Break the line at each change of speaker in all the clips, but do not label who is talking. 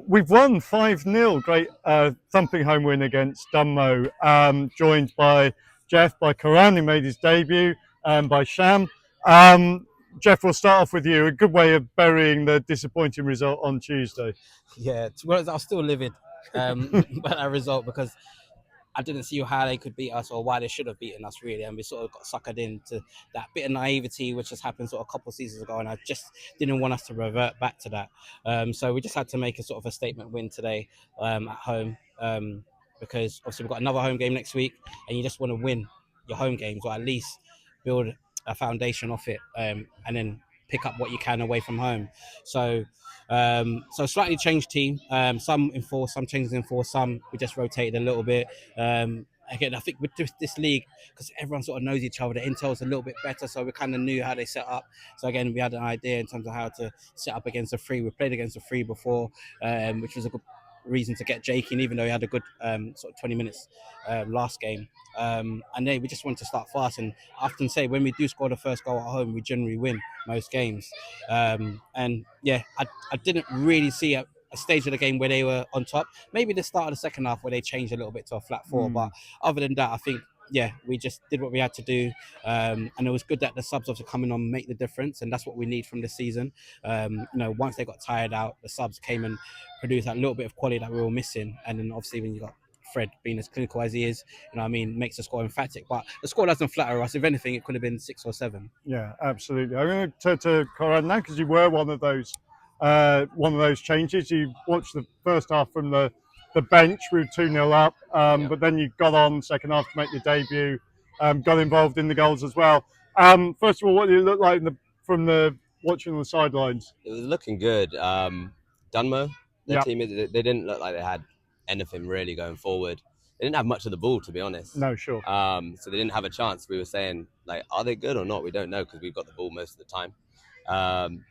We've won 5-0. Great thumping home win against Dunmow, joined by Geoff, by Korahn, who made his debut, and by Sham. Geoff, we'll start off with you. A good way of burying the disappointing result on Tuesday.
Yeah, to be honest, I was still livid by that result because I didn't see how they could beat us or why they should have beaten us, really. And we sort of got suckered into that bit of naivety, which has happened sort of a couple of seasons ago. And I just didn't want us to revert back to that. So we just had to make a sort of a statement win today at home, because obviously we've got another home game next week, and you just want to win your home games, or at least build a foundation off it, and then pick up what you can away from home. So slightly changed team. Some in four, some changes in four, some we just rotated a little bit. Again, I think with this league, because everyone sort of knows each other, the intel's a little bit better, so we kind of knew how they set up. So again, we had an idea in terms of how to set up against a free. We played against a free before, which was a good reason to get Jake in, even though he had a good sort of 20 minutes last game. And then we just wanted to start fast. And I often say when we do score the first goal at home, we generally win most games. And yeah, I didn't really see a stage of the game where they were on top. Maybe the start of the second half where they changed a little bit to a flat four. But other than that, I think, yeah, we just did what we had to do. And it was good that the subs obviously coming on make the difference. And that's what we need from this season. Once they got tired out, the subs came and produced that little bit of quality that we were missing. And then obviously when you got Fred being as clinical as he is, makes the score emphatic. But the score doesn't flatter us. If anything, it could have been 6 or 7.
Yeah, absolutely. I'm going to turn to Korahn now because you were one of those changes. You watched the first half from the bench. We were 2-0 up, but then you got on second half to make your debut. Got involved in the goals as well. First of all, what did it look like from the watching on the sidelines?
It was looking good. Dunmow, their team, they didn't look like they had anything really going forward. They didn't have much of the ball, to be honest.
No, sure.
So they didn't have a chance. We were saying, like, are they good or not? We don't know because we've got the ball most of the time.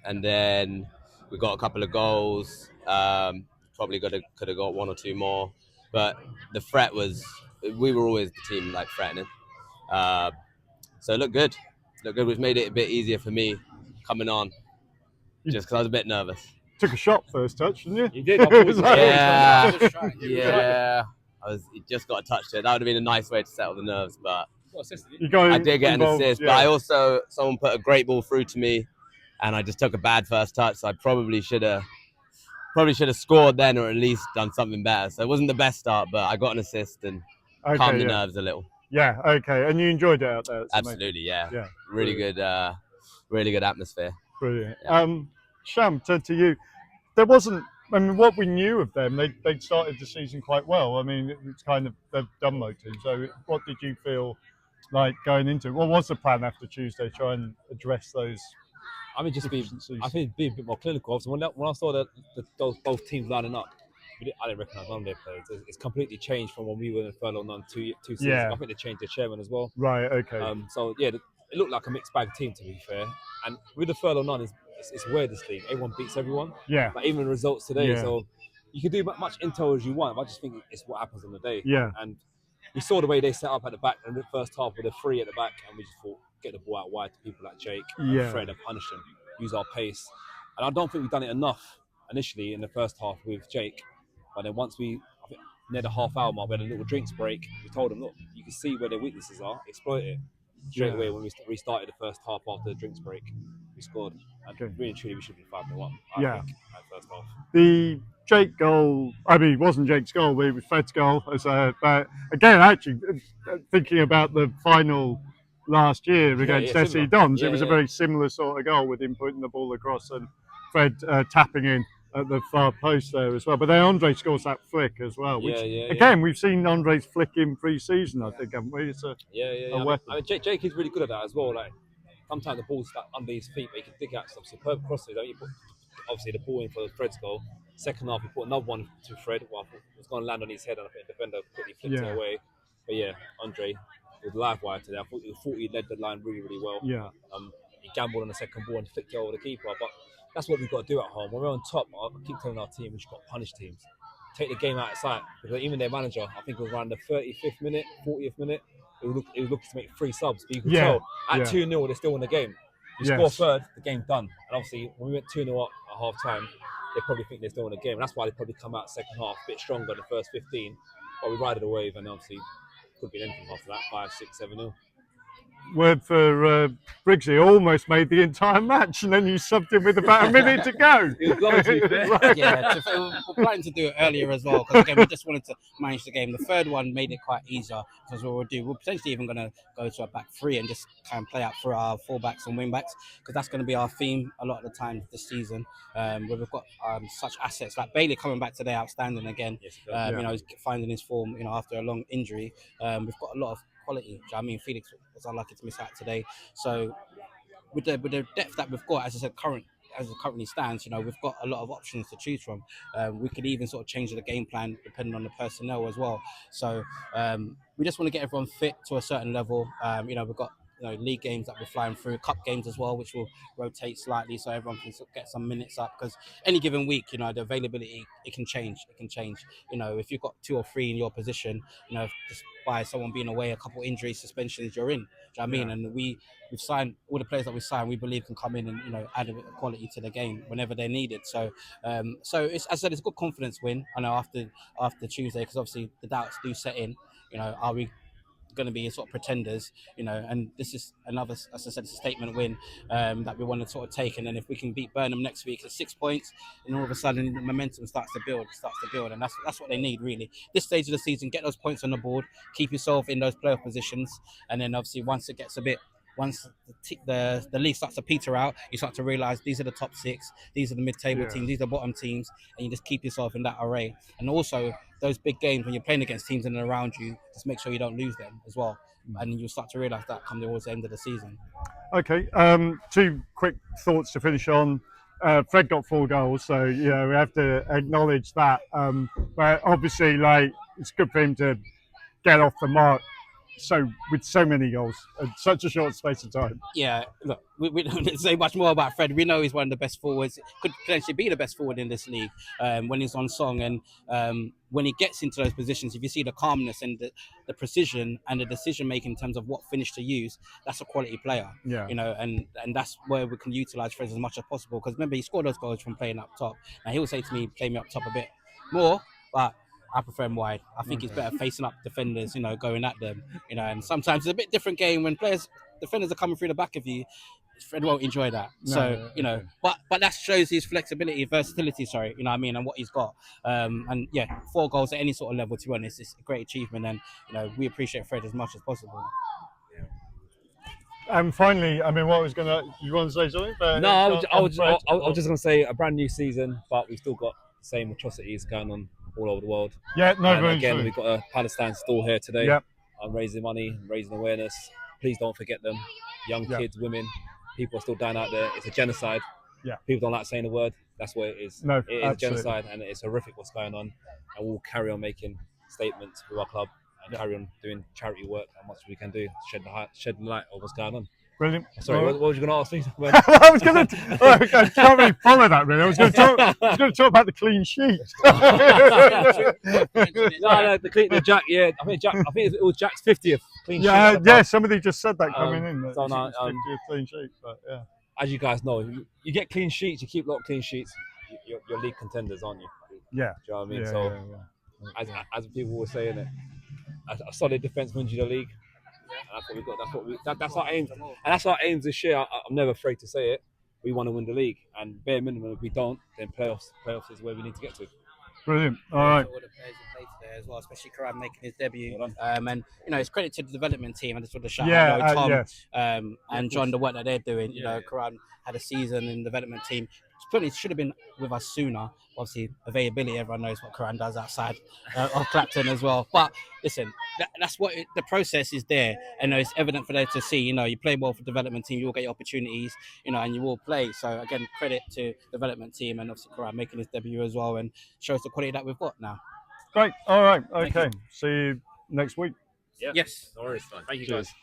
And then we got a couple of goals. Probably could have got one or two more. But the threat was, we were always the team like threatening. So it looked good. Which made it a bit easier for me coming on, just because I was a bit nervous.
Took a shot first touch, didn't you?
You did.
Yeah. He just got a touch to it. That would have been a nice way to settle the nerves, but
I
did get an assist. Yeah. But someone put a great ball through to me, and I just took a bad first touch. So I probably should have scored then, or at least done something better. So it wasn't the best start, but I got an assist and calmed the nerves a little.
Yeah. Okay. And you enjoyed it out there?
Absolutely. Yeah. Really good atmosphere.
Brilliant. Yeah. Sham, turn to you. There wasn't. I mean, what we knew of them, they started the season quite well. I mean, it's kind of the Dunmow team. So, what did you feel like going into it? What was the plan after Tuesday? Try and address those.
I mean, be a bit more clinical. So when I saw those both teams lining up, I didn't recognise none of their players. It's completely changed from when we were in furlough on two seasons. Yeah. I think they changed the chairman as well.
Right. Okay.
So yeah, it looked like a mixed bag team, to be fair. And with the furlough on, it's weird, this league. Everyone beats everyone.
Yeah.
Like even the results today. Yeah. So you can do much intel as you want, but I just think it's what happens on the day.
Yeah.
And we saw the way they set up at the back in the first half with a 3 at the back, and we just thought, get the ball out wide to people like Jake and Fred and punish them, use our pace. And I don't think we've done it enough initially in the first half with Jake. But then once I think near the half hour mark, we had a little drinks break. We told them, look, you can see where their weaknesses are, exploit it. Straight away when we restarted the first half after the drinks break, we scored. And really and truly, we should be 5-1. I think, at first half.
The Jake goal, I mean, it wasn't Jake's goal, but it was Fred's goal. But again, actually, thinking about the final last year against SC Dons, it was a very similar sort of goal with him putting the ball across and Fred tapping in at the far post there as well. But then Andre scores that flick as well, which again we've seen Andre's flick in pre-season, I think, haven't we? It's a weapon.
I mean, Jake is really good at that as well. Like sometimes the ball's stuck under his feet, but he can dig out some superb crosses. I mean, he put obviously the ball in for Fred's goal. Second half, he put another one to Fred. Well, it was going to land on his head, and I think the defender quickly flipped it away. But yeah, Andre was live wire today. I thought he led the line really, really well.
Yeah.
He gambled on the second ball and flicked it over the keeper, but that's what we've got to do at home. When we're on top, I keep telling our team we've got to punish teams. Take the game out of sight. Because even their manager, I think it was around the 35th minute, 40th minute, he was looking to make 3 subs. But you could tell at 2-0, they're still in the game. You score third, the game done. And obviously, when we went 2-0 up at half time, they probably think they're still in the game. And that's why they probably come out second half a bit stronger than the first 15. But we ride the wave, and obviously could be anything after that, 5, 6, 7-0.
Word for Briggsy, almost made the entire match, and then you subbed him with about a minute to go.
He was going to be fair.
Yeah, we're planning to do it earlier as well, because again, we just wanted to manage the game. The third one made it quite easier, because what we'll do, we're potentially even going to go to a back three and just kind of play out for our fullbacks and wingbacks, because that's going to be our theme a lot of the time this season, where we've got such assets like Bailey coming back today, outstanding again.
Yes,
You know, he's finding his form, you know, after a long injury. We've got a lot of quality. Do you know what I mean? Felix was unlucky to miss out today. So with the depth that we've got, as I said, as it currently stands, you know, we've got a lot of options to choose from. We could even sort of change the game plan depending on the personnel as well. So we just want to get everyone fit to a certain level. You know, we've got league games that we're flying through, cup games as well, which will rotate slightly so everyone can sort of get some minutes up, because any given week, you know, the availability, it can change. You know, if you've got 2 or 3 in your position, you know, just by someone being away, a couple injuries, suspensions, you're in. Do you know what I mean? And we've signed all the players that we signed, we believe can come in and, you know, add a bit of quality to the game whenever they're needed. So so it's, as I said, it's a good confidence win. I know after Tuesday, because obviously the doubts do set in. You know, are we going to be sort of pretenders, you know, and this is another, as I said, it's a statement win that we want to sort of take. And then if we can beat Burnham next week at 6 points, and all of a sudden the momentum starts to build, and that's what they need really. This stage of the season, get those points on the board, keep yourself in those playoff positions, and then obviously once the league starts to peter out, you start to realise these are the top 6, these are the mid-table teams, these are the bottom teams, and you just keep yourself in that array. And also those big games when you're playing against teams in and around you, just make sure you don't lose them as well. And you'll start to realise that come towards the end of the season.
Okay, 2 quick thoughts to finish on. Fred got 4 goals, so you know we have to acknowledge that. But obviously, like, it's good for him to get off the mark with so many goals in such a short space of time.
Yeah, look, we don't say much more about Fred. We know he's one of the best forwards, could potentially be the best forward in this league when he's on song. And when he gets into those positions, if you see the calmness and the precision and the decision making in terms of what finish to use, that's a quality player.
Yeah.
You know, and that's where we can utilise Fred as much as possible. Because remember, he scored those goals from playing up top. Now he'll say to me, play me up top a bit more, but I prefer him wide. I think he's better facing up defenders, you know, going at them, you know, and sometimes it's a bit different game when defenders are coming through the back of you. Fred won't enjoy that. You know, but that shows his flexibility, versatility, you know what I mean, and what he's got. And yeah, 4 goals at any sort of level, to be honest, it's a great achievement, and, you know, we appreciate Fred as much as possible.
And finally, I mean, you want to say something?
No, I was just going to say a brand new season, but we've still got the same atrocities going on all over the world.
Yeah, no,
and
very
again,
true.
we've got a Palestine store here today.
Yep.
Raising money, raising awareness. Please don't forget them. Young kids, women, people are still dying out there. It's a genocide.
Yeah.
People don't like saying the word. That's what it is.
No,
it is a genocide, and it's horrific what's going on. And we'll carry on making statements with our club and carry on doing charity work as much as we can do to shed light on what's going on.
Brilliant.
Sorry, what was you going to ask me?
I was going to. I can't really follow that. Really, I was going to talk about the clean sheet.
the Jack. Yeah, I think it was Jack's 50th clean sheet.
Yeah. Somebody just said that coming in.
So
50th clean sheet. But yeah.
As you guys know, you get clean sheets. You keep a lot of clean sheets. You're league contenders, aren't you?
Yeah.
Do you know what I mean?
Yeah,
as people were saying it, a solid defense wins you the league. And that's what we got. That's our aim, and that's our aims this year. I'm never afraid to say it. We want to win the league, and bare minimum, if we don't, then playoffs is where we need to get to.
Brilliant. All right.
All the players who played today as well, especially Korahn making his debut. And you know, it's credit to the development team. I just want to shout out Tom and John, the work that they're doing. You know, Korahn had a season in the development team. It should have been with us sooner. Obviously, availability, everyone knows what Korahn does outside of Clapton as well. But listen, that's what the process is there. And it's evident for them to see, you know, you play well for development team, you will get your opportunities, you know, and you will play. So again, credit to development team and obviously Korahn making his debut as well, and shows the quality that we've got now.
Great. All right. Okay. See you next week.
Yes.
No worries. Thank you,
Cheers.
guys.